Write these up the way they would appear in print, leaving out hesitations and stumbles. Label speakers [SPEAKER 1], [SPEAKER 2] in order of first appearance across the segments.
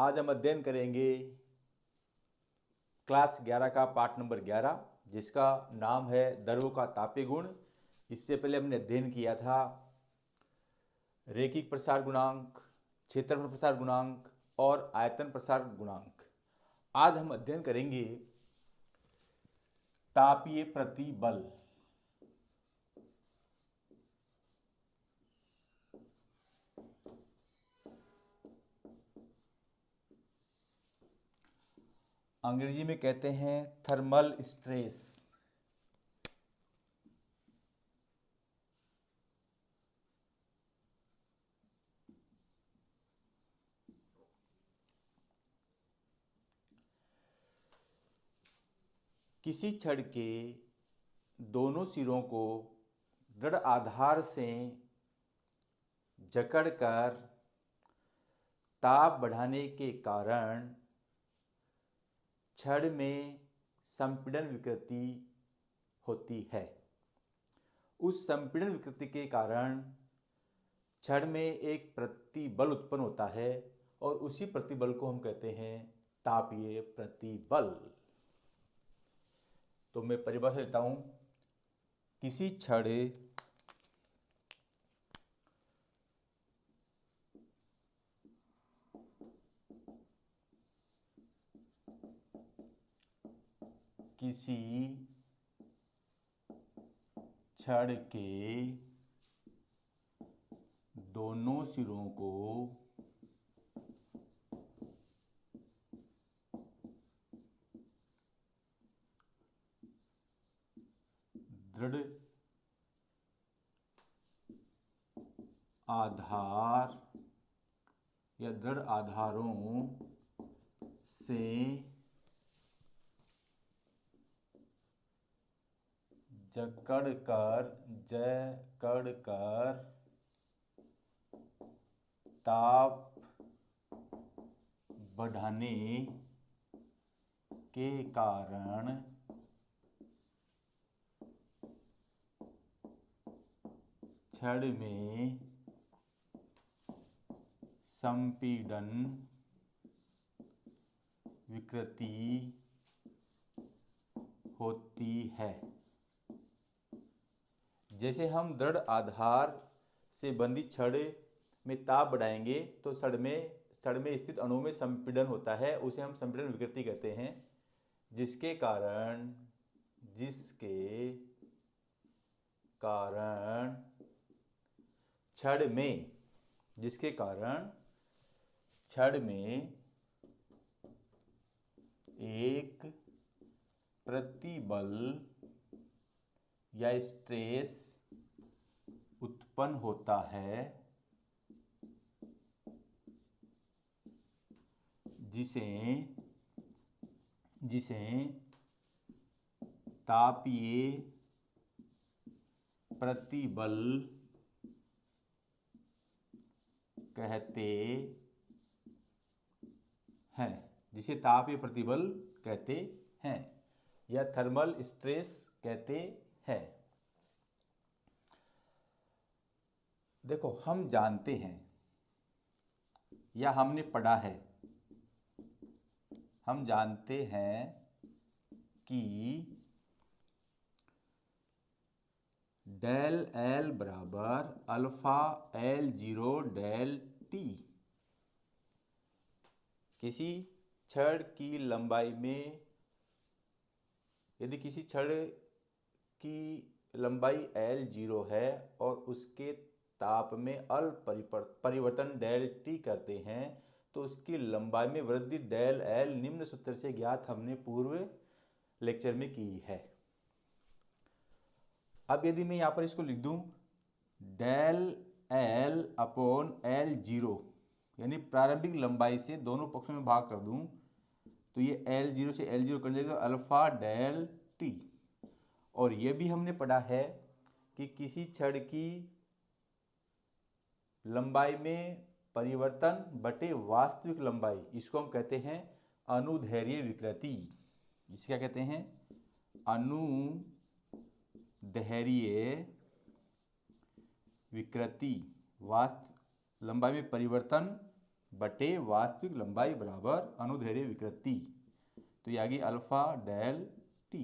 [SPEAKER 1] आज हम अध्ययन करेंगे क्लास 11 का पाठ नंबर 11, जिसका नाम है द्रव्यों का तापीय गुण। इससे पहले हमने अध्ययन किया था रैखिक प्रसार गुणांक, क्षेत्रफल प्रसार गुणांक और आयतन प्रसार गुणांक। आज हम अध्ययन करेंगे तापीय प्रतिबल। अंग्रेजी में कहते हैं थर्मल स्ट्रेस। किसी छड़ के दोनों सिरों को दृढ़ आधार से जकड़कर ताप बढ़ाने के कारण छड़ में संपीड़न विकृति होती है। उस संपीड़न विकृति के कारण छड़ में एक प्रतिबल उत्पन्न होता है और उसी प्रतिबल को हम कहते हैं तापीय प्रतिबल। तो मैं परिभाषा देता हूं। किसी छड़ के दोनों सिरों को दृढ़ आधार या दृढ़ आधारों से जकड़कर ताप बढ़ाने के कारण छड़ में संपीड़न विकृति होती है। जैसे हम दृढ़ आधार से बंधी छड़ में ताप बढ़ाएंगे तो छड़ में स्थित अणु में संपीड़न होता है, उसे हम संपीड़न विकृति कहते हैं, जिसके कारण छड़ में एक प्रतिबल या स्ट्रेस उत्पन्न होता है, जिसे तापीय प्रतिबल कहते हैं, या थर्मल स्ट्रेस कहते हैं। देखो, हम जानते हैं या हमने पढ़ा है, हम जानते हैं कि डेल एल बराबर alpha L zero del T. किसी छड़ की लंबाई में यदि किसी छड़ की लंबाई एल जीरो है और उसके ताप में अल्प परिवर्तन डेल टी करते हैं तो उसकी लंबाई में वृद्धि डेल एल निम्न सूत्र से ज्ञात हमने पूर्व लेक्चर में की है। अब यदि मैं यहां पर इसको लिख दूं del L upon L zero, यानी प्रारंभिक लंबाई से दोनों पक्षों में भाग कर दूं तो ये एल जीरो से एल जीरो कर जाएगा अल्फा डेल टी। और ये भी हमने पढ़ा है कि किसी छड़ की लंबाई में परिवर्तन बटे वास्तविक लंबाई, इसको हम कहते हैं अनुदैर्ध्य विकृति। इसे क्या कहते हैं? अनुदैर्ध्य विकृति। लंबाई में परिवर्तन बटे वास्तविक लंबाई बराबर अनुदैर्ध्य विकृति। तो ये आ गई अल्फा डेल टी।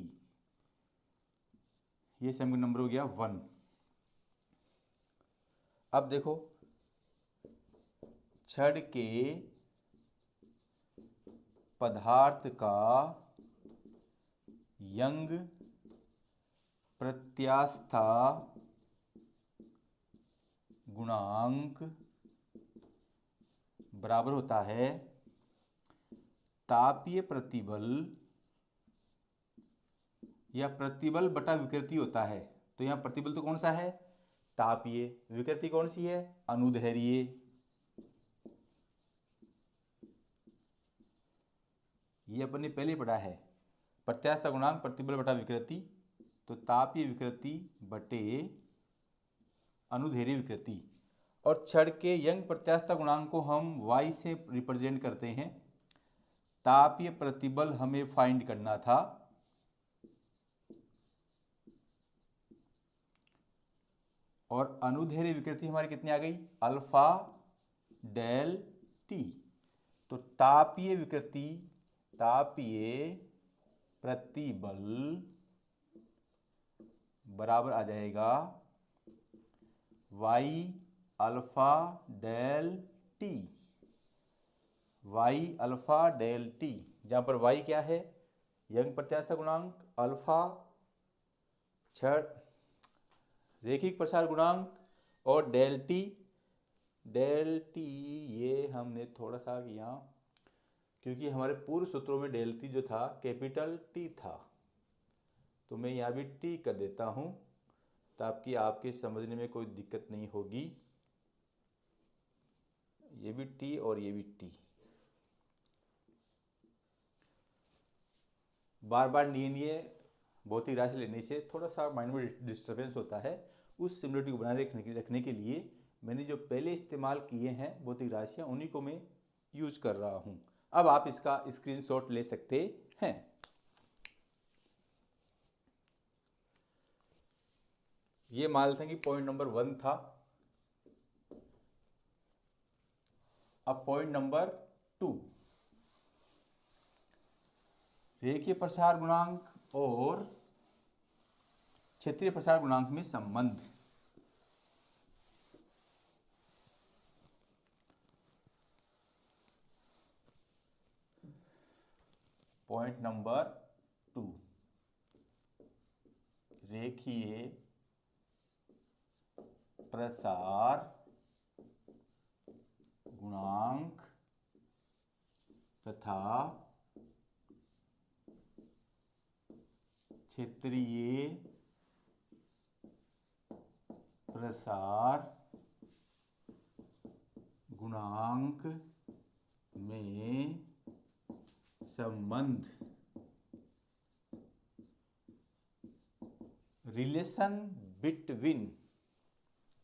[SPEAKER 1] ये समीकरण नंबर हो गया 1। अब देखो छड़ के पदार्थ का यंग प्रत्यास्था गुणांक बराबर होता है तापीय प्रतिबल या प्रतिबल बटा विकृति होता है। तो यहाँ प्रतिबल तो कौन सा है? तापीय। विकृति कौन सी है? अनुदैर्ध्य। ये अपन ने पहले पढ़ा है। प्रत्यास्था गुणांक प्रतिबल बटा विकृति, तो तापीय विकृति बटे अनुदैर्ध्य विकृति। और छड़ के यंग प्रत्यास्था गुणांक को हम y से रिप्रेजेंट करते हैं। तापीय प्रतिबल हमें फाइंड करना था, और अनुदैर्ध्य विकृति हमारी कितनी आ गई? Alpha del T. तो तापीय विकृति, तापीय प्रतिबल बराबर आ जाएगा y alpha del T. y alpha del T, जहां पर y क्या है? यंग प्रत्यास्था गुणांक, अल्फा छड़ रेखिक प्रसार गुणांक, और डेल टी। डेल टी ये हमने थोड़ा सा किया क्योंकि हमारे पूर्व सूत्रों में डेल टी जो था कैपिटल टी था, तो मैं यहाँ भी टी कर देता हूँ ताकि आपके समझने में कोई दिक्कत नहीं होगी। ये भी टी और ये भी टी। बार बार लीनियर भौतिक राशि लेने से थोड़ा सा माइंड में डिस्टर्बेंस होता है। उस सिमिलरिटी को बनाए रखने के लिए मैंने जो पहले इस्तेमाल किए हैं भौतिक राशियाँ, उन्हीं को मैं यूज कर रहा हूँ। अब आप इसका स्क्रीनशॉट ले सकते हैं। ये मान लेते हैं कि पॉइंट नंबर 1 था। अब पॉइंट नंबर 2, रेखीय प्रसार गुणांक और क्षेत्रीय प्रसार गुणांक में संबंध। पॉइंट नंबर 2, रेखीय प्रसार गुणांक तथा क्षेत्रीय प्रसार गुणांक में संबंध। Relation between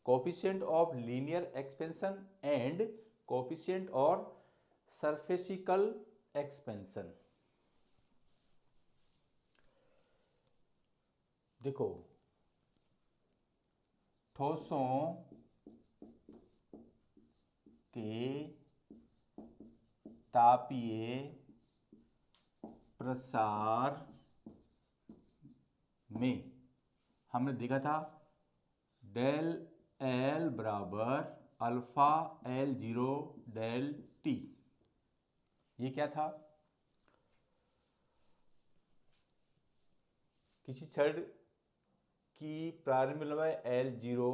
[SPEAKER 1] coefficient of linear expansion and coefficient और सरफेसिकल एक्सपेंशन। देखो, ठोसों के तापीय प्रसार में हमने देखा था डेल एल बराबर alpha L zero del T. ये क्या था? किसी छड़ की प्रारंभिक लंबाई एल जीरो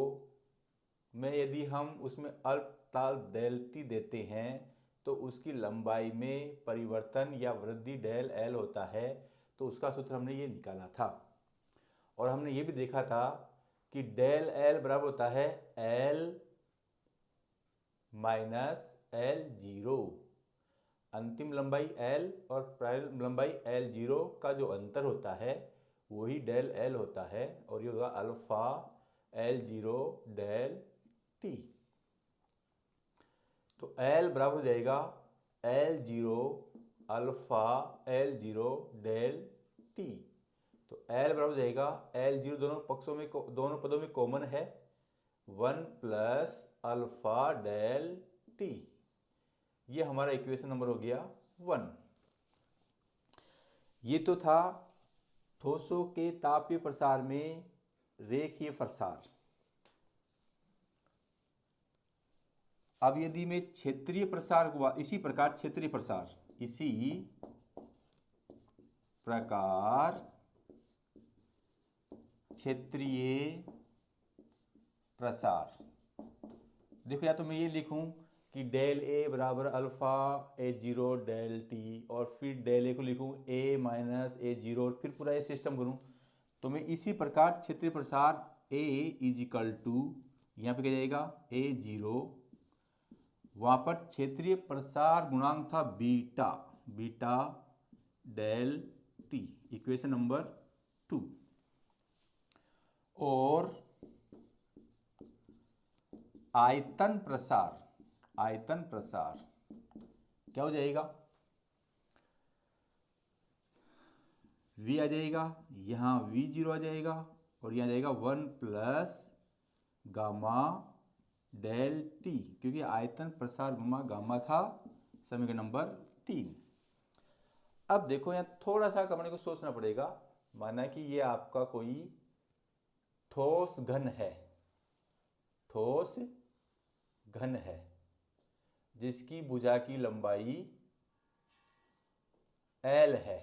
[SPEAKER 1] में यदि हम उसमें अल्पताल डेल टी देते हैं तो उसकी लंबाई में परिवर्तन या वृद्धि डेल एल होता है। तो उसका सूत्र हमने ये निकाला था। और हमने ये भी देखा था कि डेल एल बराबर होता है एल माइनस एल जीरो। अंतिम लंबाई एल और प्रारंभिक लंबाई एल जीरो का जो अंतर होता है वही डेल एल होता है, और ये होगा alpha L zero del T. तो एल बराबर हो जाएगा L zero alpha L zero del T. तो एल बराबर हो जाएगा एल जीरो, दोनों पदों में कॉमन है, 1 प्लस अल्फा डेल टी। ये हमारा इक्वेशन नंबर हो गया 1। ये तो था ठोसों के तापीय प्रसार में रेखीय प्रसार। अब यदि मैं क्षेत्रीय प्रसार हुआ इसी प्रकार क्षेत्रीय प्रसार, इसी प्रकार क्षेत्रीय प्रसार, देखो या तो मैं ये लिखूं कि डेल ए बराबर अल्फा ए जीरो डेल टी, और फिर डेल ए को लिखूं ए माइनस ए जीरो, और फिर पूरा ये सिस्टम करूं, तो मैं इसी प्रकार क्षेत्रीय प्रसार ए इजिकल टू, यहाँ पे क्या जाएगा ए जीरो, वहाँ पर क्षेत्रीय प्रसार गुणांक था beta, beta del T, equation number 2। और आयतन प्रसार, आयतन प्रसार क्या हो जाएगा, v आ जाएगा, यहाँ v0 आ जाएगा, और यहाँ जाएगा 1 प्लस गामा डेल टी, क्योंकि आयतन प्रसार गुणा गामा था, समीकरण नंबर 3। अब देखो यहाँ थोड़ा सा अपने को सोचना पड़ेगा। माना कि ये आपका कोई ठोस घन है, ठोस घन है जिसकी भुजा की लंबाई L है।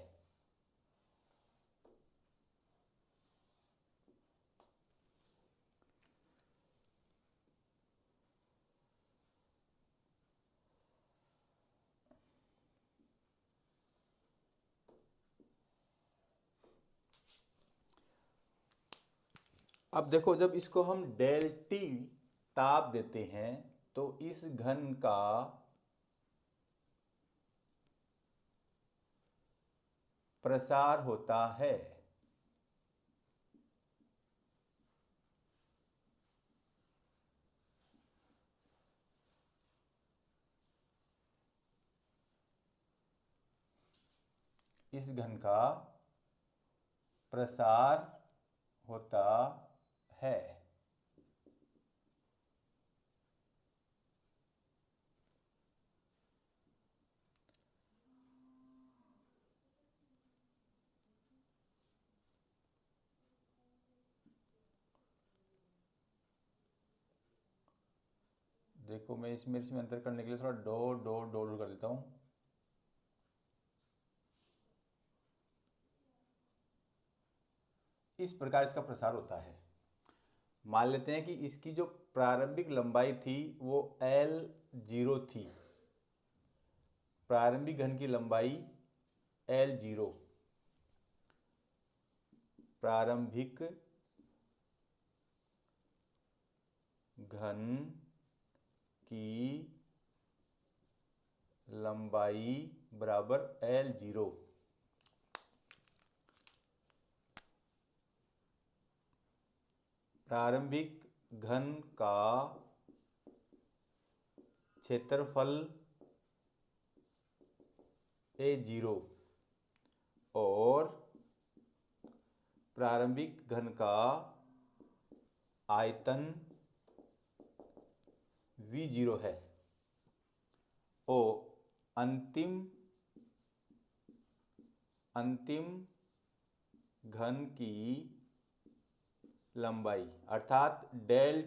[SPEAKER 1] अब देखो जब इसको हम डेल टी ताप देते हैं तो इस घन का प्रसार होता है। इस घन का प्रसार होता है। देखो मैं इसमें अंतर करने के लिए थोड़ा डॉट डॉट डॉट कर देता हूं। इस प्रकार इसका प्रसार होता है। मान लेते हैं कि इसकी जो प्रारंभिक लंबाई थी वो L0 थी, प्रारंभिक घन की लंबाई L0, प्रारंभिक घन की लंबाई बराबर L0। प्रारंभिक घन का क्षेत्रफल A0 और प्रारंभिक घन का आयतन V0 है, और अंतिम घन की लंबाई अर्थात डेल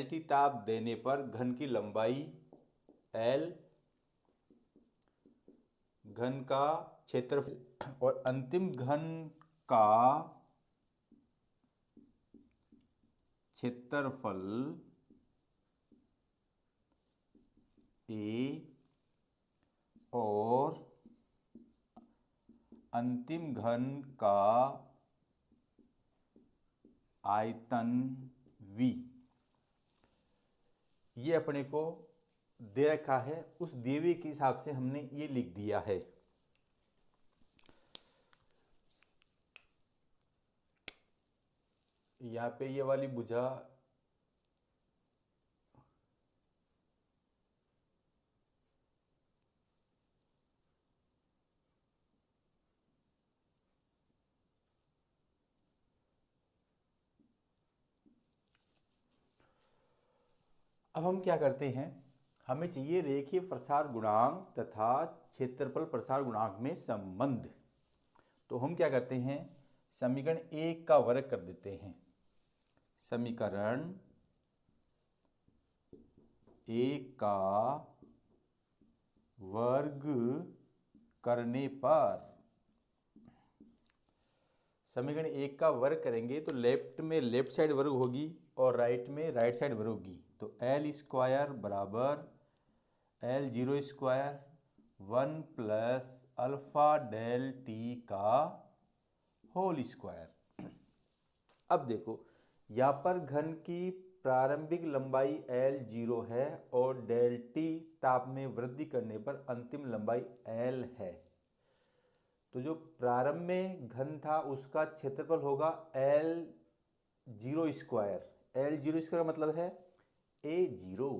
[SPEAKER 1] टी ताप देने पर घन की लंबाई L, घन का क्षेत्रफल और अंतिम घन का क्षेत्रफल A और अंतिम घन का आयतन V, ये अपने को दे रखा है। उस दिए हुए के हिसाब से हमने ये लिख दिया है। यहाँ पे ये वाली भुजा अब हम क्या करते हैं, हमें चाहिए रेखीय प्रसार गुणांक तथा क्षेत्रफल प्रसार गुणांक में संबंध। तो हम क्या करते हैं, समीकरण 1 का वर्ग कर देते हैं। समीकरण 1 का वर्ग करने पर, समीकरण 1 का वर्ग करेंगे तो लेफ्ट में लेफ्ट साइड वर्ग होगी और राइट में राइट साइड वर्ग होगी। तो एल स्क्वायर बराबर L zero square 1 plus alpha del T का होल स्क्वायर। अब देखो यहाँ पर घन की प्रारंभिक लंबाई एल जीरो है और डेल टी ताप में वृद्धि करने पर अंतिम लंबाई एल है। तो जो प्रारंभ में घन था उसका क्षेत्रफल होगा L zero square. L zero square मतलब है ए जीरो,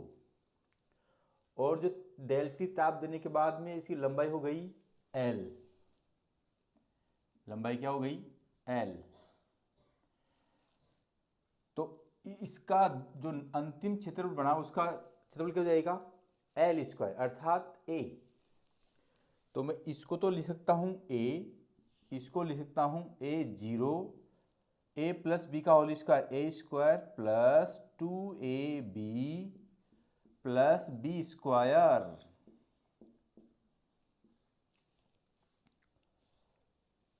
[SPEAKER 1] और जो डेल टी ताप देने के बाद में इसकी लंबाई हो गई एल। लंबाई क्या हो गई, एल। तो इसका जो अंतिम क्षेत्रफल बना उसका क्षेत्रफल क्या हो जाएगा, एल स्क्वायर अर्थात ए। तो मैं इसको तो लिख सकता हूं ए, इसको लिख सकता हूं a zero a plus b का whole square, a square plus 2ab plus b square.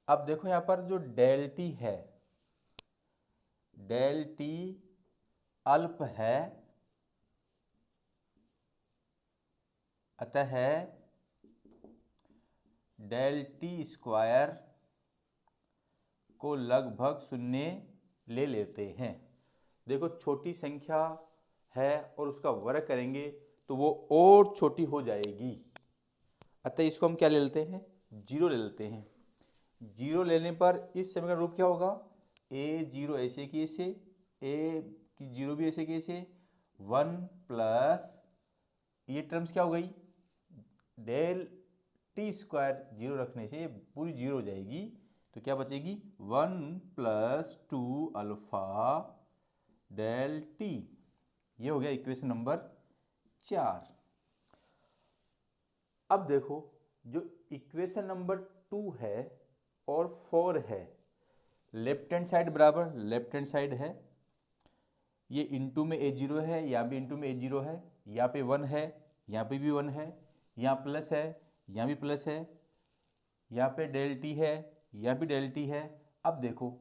[SPEAKER 1] अब देखो यहां पर जो डेल टी है, डेल टी अल्प है, अतः डेल टी स्क्वायर को लगभग शून्य ले लेते हैं। देखो छोटी संख्या है और उसका वर्ग करेंगे तो वो और छोटी हो जाएगी, अतः इसको हम क्या ले लेते हैं, जीरो ले लेते हैं। जीरो लेने पर इस समीकरण रूप क्या होगा, ए जीरो ऐसे की ऐसे, ए की जीरो भी ऐसे की ऐसे, 1 प्लस ये टर्म्स क्या हो गई, डेल टी स्क्वायर जीरो रखने से पूरी जीरो हो जाएगी। तो क्या बचेगी, 1 प्लस 2 अल्फा डेल टी। ये हो गया इक्वेशन नंबर 4। अब देखो जो इक्वेशन नंबर 2 है और 4 है, लेफ्ट हैंड साइड बराबर लेफ्ट हैंड साइड है, ये इनटू में ए जीरो है, यहाँ भी इनटू में ए जीरो है, यहाँ पे 1 है, यहाँ पे भी 1 है, यहाँ प्लस है, यहाँ भी प्लस है, यहाँ पे डेल टी है, यहाँ भी डेल टी है। अब देखो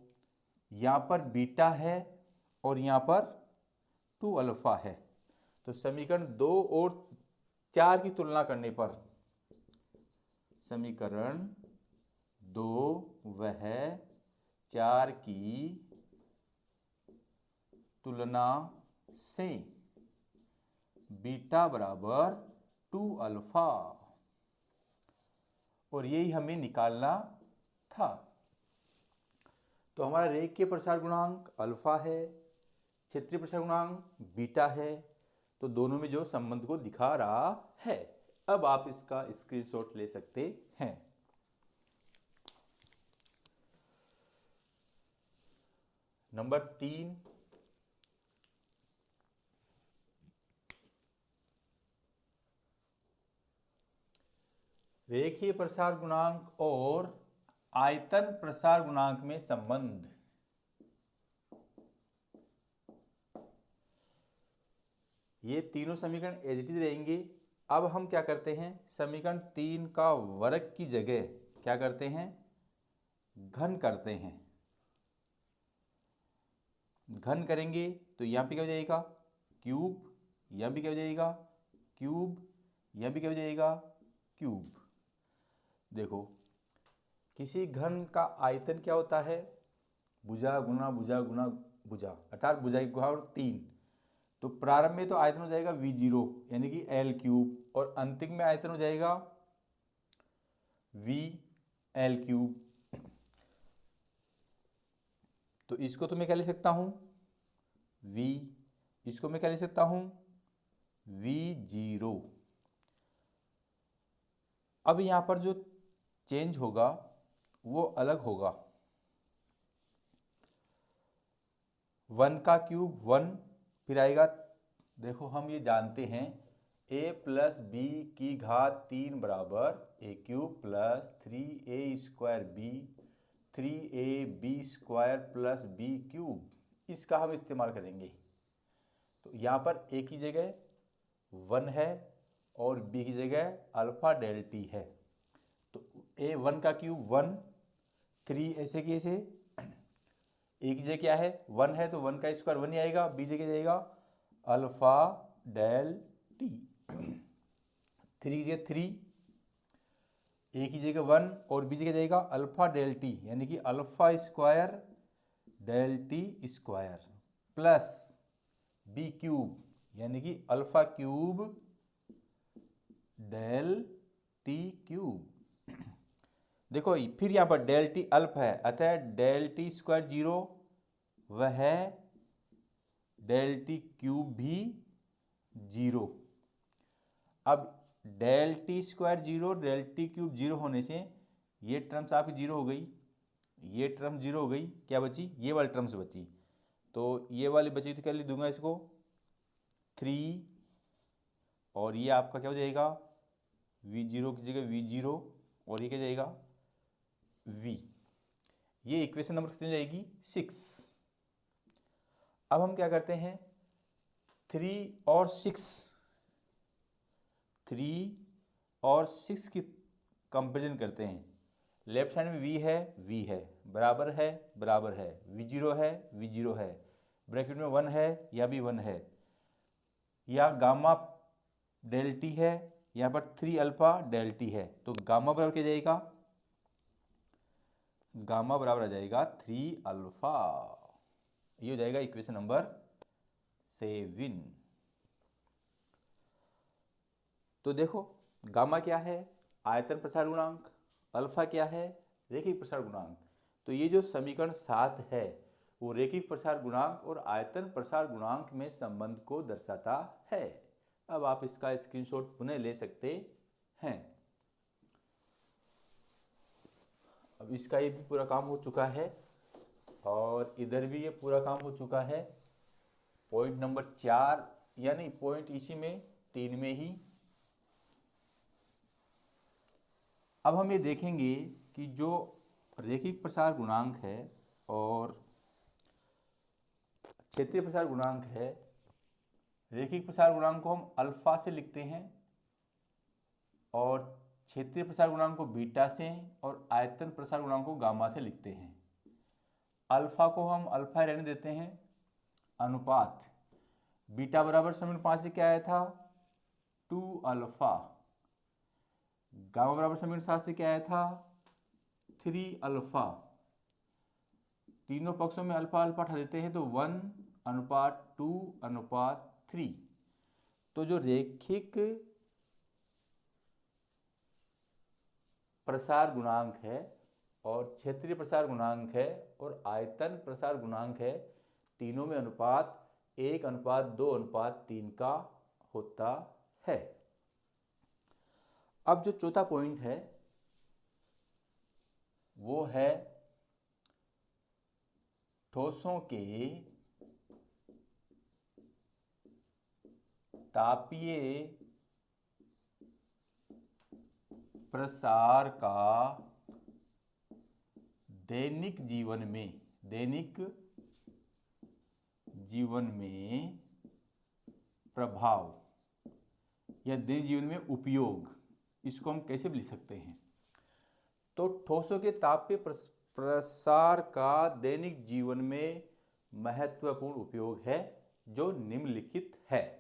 [SPEAKER 1] यहाँ पर बीटा है और यहाँ पर 2 अल्फा है। तो समीकरण 2 और 4 की तुलना करने पर, समीकरण 2 वह 4 की तुलना से बीटा बराबर 2 अल्फा, और यही हमें निकालना था। तो हमारा रेखीय प्रसार गुणांक अल्फा है, क्षेत्रीय प्रसार गुणांक बीटा है, तो दोनों में जो संबंध को दिखा रहा है। अब आप इसका स्क्रीनशॉट ले सकते हैं। नंबर 3, रेखीय प्रसार गुणांक और आयतन प्रसार गुणांक में संबंध। ये तीनों समीकरण एज इट इज रहेंगे। अब हम क्या करते हैं, समीकरण 3 का वर्ग की जगह क्या करते हैं, घन करते हैं। घन करेंगे तो यहाँ पे क्या हो जाएगा, क्यूब, यहाँ भी क्या हो जाएगा, क्यूब, यहाँ भी क्या हो जाएगा, क्यूब। देखो किसी घन का आयतन क्या होता है, भुजा गुना भुजा गुना भुजा, अर्थात भुजा की गुणा 3। तो प्रारंभ में तो आयतन हो जाएगा v जीरो यानी कि एल क्यूब, और अंतिम में आयतन हो जाएगा v एल क्यूब। तो इसको तो मैं क्या लिख सकता हूं, v, इसको मैं क्या लिख सकता हूं, v जीरो। अब यहां पर जो चेंज होगा वो अलग होगा, 1 का क्यूब 1, फिर आएगा, देखो हम ये जानते हैं a प्लस बी की घात 3 बराबर a cube plus 3a² b 3ab² plus b cube, इसका हम इस्तेमाल करेंगे। तो यहाँ पर a की जगह 1 है और b की जगह अल्फा डेल टी है। तो a 1 का क्यूब 1, 3 ऐसे की ऐसे, a की जगह क्या है 1 है तो 1 का स्क्वायर 1 ही आएगा, b जगह जाएगा अल्फा डेल टी। 3 की जगह 3, a की जगह 1 और b जगह जाएगा अल्फा डेल टी, यानी कि alpha square del T square plus b cube, यानी कि alpha cube del T cube. देखो फिर यहाँ पर डेल टी अल्फ है, अतः डेल टी स्क्वायर 0 वह डेल टी क्यूब भी 0। अब del T square 0 del T cube 0 होने से ये टर्म्स आपकी 0 हो गई, ये टर्म 0 हो गई, क्या बची ये वाली टर्म्स बची। तो ये वाली बची तो क्या लिख दूंगा इसको 3, और ये आपका क्या हो जाएगा v0 की जगह v0 और ये क्या जाएगा v। ये इक्वेशन नंबर कितनी जाएगी 6। अब हम क्या करते हैं 3 और 6 की कंपेरिजन करते हैं। लेफ्ट साइड में v है बराबर है v0 है, ब्रैकेट में 1 है या भी 1 है, या गामा डेल टी है, यहाँ पर 3 अल्फा डेल टी है। तो गामा बराबर क्या जाएगा, गामा बराबर आ जाएगा 3 अल्फा। ये हो जाएगा इक्वेशन नंबर 7। तो देखो गामा क्या है आयतन प्रसार गुणांक, अल्फा क्या है रेखिक प्रसार गुणांक। तो ये जो समीकरण 7 है वो रेखिक प्रसार गुणांक और आयतन प्रसार गुणांक में संबंध को दर्शाता है। अब आप इसका स्क्रीनशॉट पुनः ले सकते हैं। अब इसका ये भी पूरा काम हो चुका है और इधर भी ये पूरा काम हो चुका है। पॉइंट नंबर 4 यानी पॉइंट इसी में 3 में ही। अब हम ये देखेंगे कि जो रेखिक प्रसार गुणांक है और क्षेत्रीय प्रसार गुणांक है, रेखिक प्रसार गुणांक को हम अल्फा से लिखते हैं और क्षेत्रीय प्रसार गुणांक को बीटा से और आयतन प्रसार गुणांक को गामा से लिखते हैं। अल्फा को हम अल्फा रहने देते हैं, अनुपात बीटा बराबर समीकरण 5 से क्या आया था 2 अल्फा, गामा बराबर समीकरण 7 से क्या आया था 3 अल्फा। तीनों पक्षों में अल्फा अल्फा उठा देते हैं तो 1:2:3। तो जो रेखिक प्रसार गुणांक है और क्षेत्रीय प्रसार गुणांक है और आयतन प्रसार गुणांक है, तीनों में अनुपात 1:2:3 का होता है। अब जो चौथा पॉइंट है वो है ठोसों के तापीय प्रसार का दैनिक जीवन में प्रभाव या दैनिक जीवन में उपयोग, इसको हम कैसे भी लिख सकते हैं। तो ठोसों के तापीय प्रसार का दैनिक जीवन में महत्वपूर्ण उपयोग है जो निम्नलिखित है।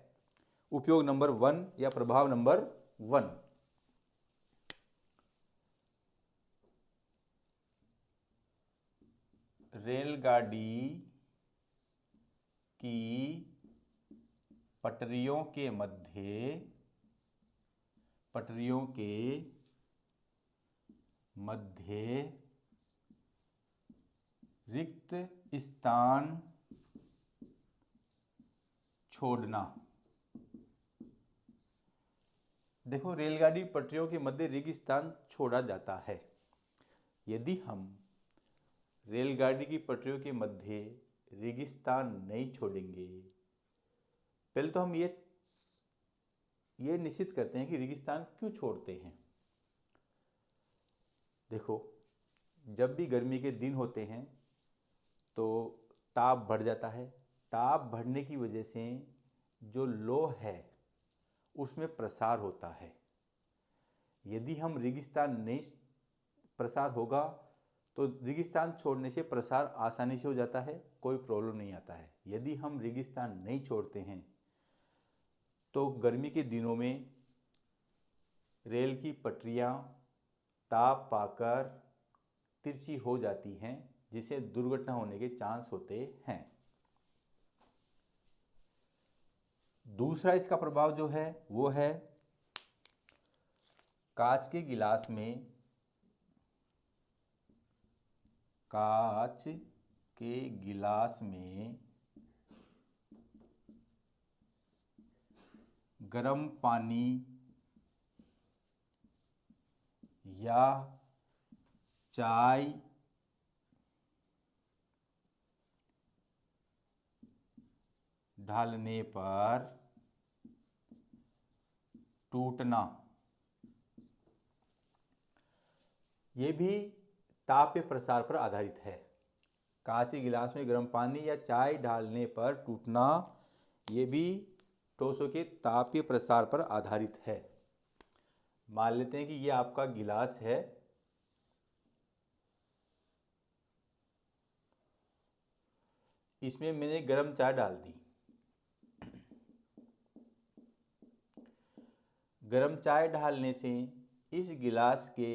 [SPEAKER 1] उपयोग नंबर 1 या प्रभाव नंबर 1, रेलगाड़ी की पटरियों के मध्य रिक्त स्थान छोड़ना। देखो रेलगाड़ी पटरियों के मध्य रिक्त स्थान छोड़ा जाता है। यदि हम रेलगाड़ी की पटरियों के मध्य रेगिस्तान नहीं छोड़ेंगे, पहले तो हम ये ये निश्चित करते हैं कि रेगिस्तान क्यों छोड़ते हैं। देखो, जब भी गर्मी के दिन होते हैं तो ताप बढ़ जाता है। ताप बढ़ने की वजह से जो लौह है उसमें प्रसार होता है। यदि हम रेगिस्तान नहीं प्रसार होगा तो रेगिस्तान छोड़ने से प्रसार आसानी से हो जाता है, कोई प्रॉब्लम नहीं आता है। यदि हम रेगिस्तान नहीं छोड़ते हैं तो गर्मी के दिनों में रेल की पटरियां ताप पाकर तिरछी हो जाती हैं, जिससे दुर्घटना होने के चांस होते हैं। दूसरा इसका प्रभाव जो है वो है कांच के गिलास में गर्म पानी या चाय डालने पर टूटना, ये भी तापीय प्रसार पर आधारित है। कांच के गिलास में गर्म पानी या चाय डालने पर टूटना, ये भी ठोसों के तापीय प्रसार पर आधारित है। मान लेते हैं कि ये आपका गिलास है, इसमें मैंने गर्म चाय डाल दी। गर्म चाय डालने से इस गिलास के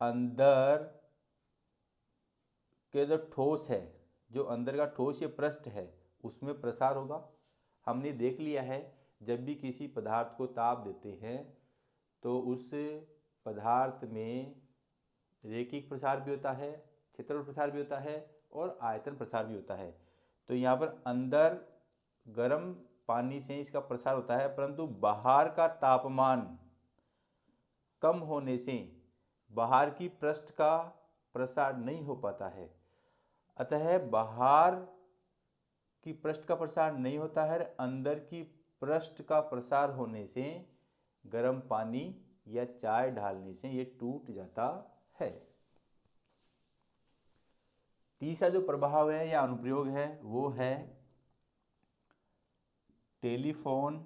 [SPEAKER 1] अंदर के जो ठोस है, जो अंदर का ठोस या पृष्ठ है, उसमें प्रसार होगा। हमने देख लिया है, जब भी किसी पदार्थ को ताप देते हैं तो उस पदार्थ में रैखिक प्रसार भी होता है, क्षेत्रफल प्रसार भी होता है और आयतन प्रसार भी होता है। तो यहाँ पर अंदर गर्म पानी से इसका प्रसार होता है, परंतु बाहर का तापमान कम होने से बाहर की पृष्ठ का प्रसार नहीं हो पाता है। अतः बाहर की पृष्ठ का प्रसार नहीं होता है, अंदर की पृष्ठ का प्रसार होने से गर्म पानी या चाय डालने से ये टूट जाता है। तीसरा जो प्रभाव है या अनुप्रयोग है वो है टेलीफोन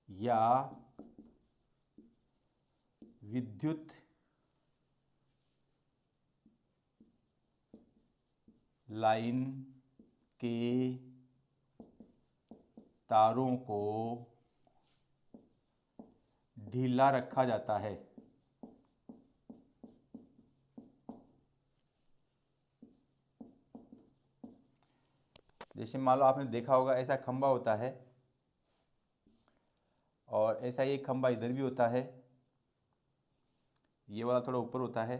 [SPEAKER 1] या विद्युत लाइन के तारों को ढीला रखा जाता है। जैसे मान लो आपने देखा होगा, ऐसा खंभा होता है और ऐसा एक खंभा इधर भी होता है, ये वाला थोड़ा ऊपर होता है।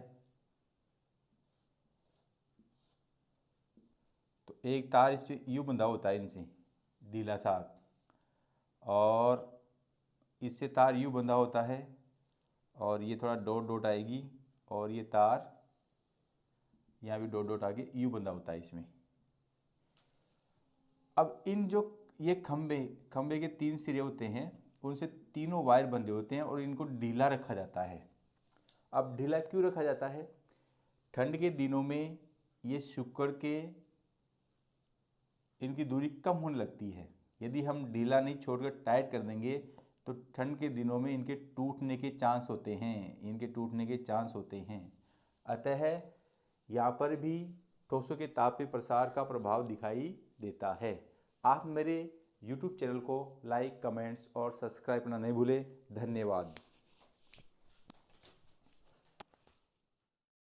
[SPEAKER 1] तो एक तार इससे यूँ बंधा होता है इनसे ढीला सा, और इससे तार यूँ बंधा होता है और ये थोड़ा डॉट डॉट आएगी और ये तार यहाँ भी डॉट डॉट आगे यूँ बंधा होता है इसमें। अब इन जो ये खंबे के 3 सिरे होते हैं, उनसे तीनों वायर बंधे होते हैं और इनको ढीला रखा जाता है। अब ढीला क्यों रखा जाता है? ठंड के दिनों में ये सिकुड़ के इनकी दूरी कम होने लगती है। यदि हम ढीला नहीं छोड़कर टाइट कर देंगे तो ठंड के दिनों में इनके टूटने के चांस होते हैं। अतः यहाँ पर भी ठोसों के तापीय प्रसार का प्रभाव दिखाई देता है। आप मेरे YouTube चैनल को लाइक, कमेंट्स और सब्सक्राइब करना नहीं भूलें। धन्यवाद।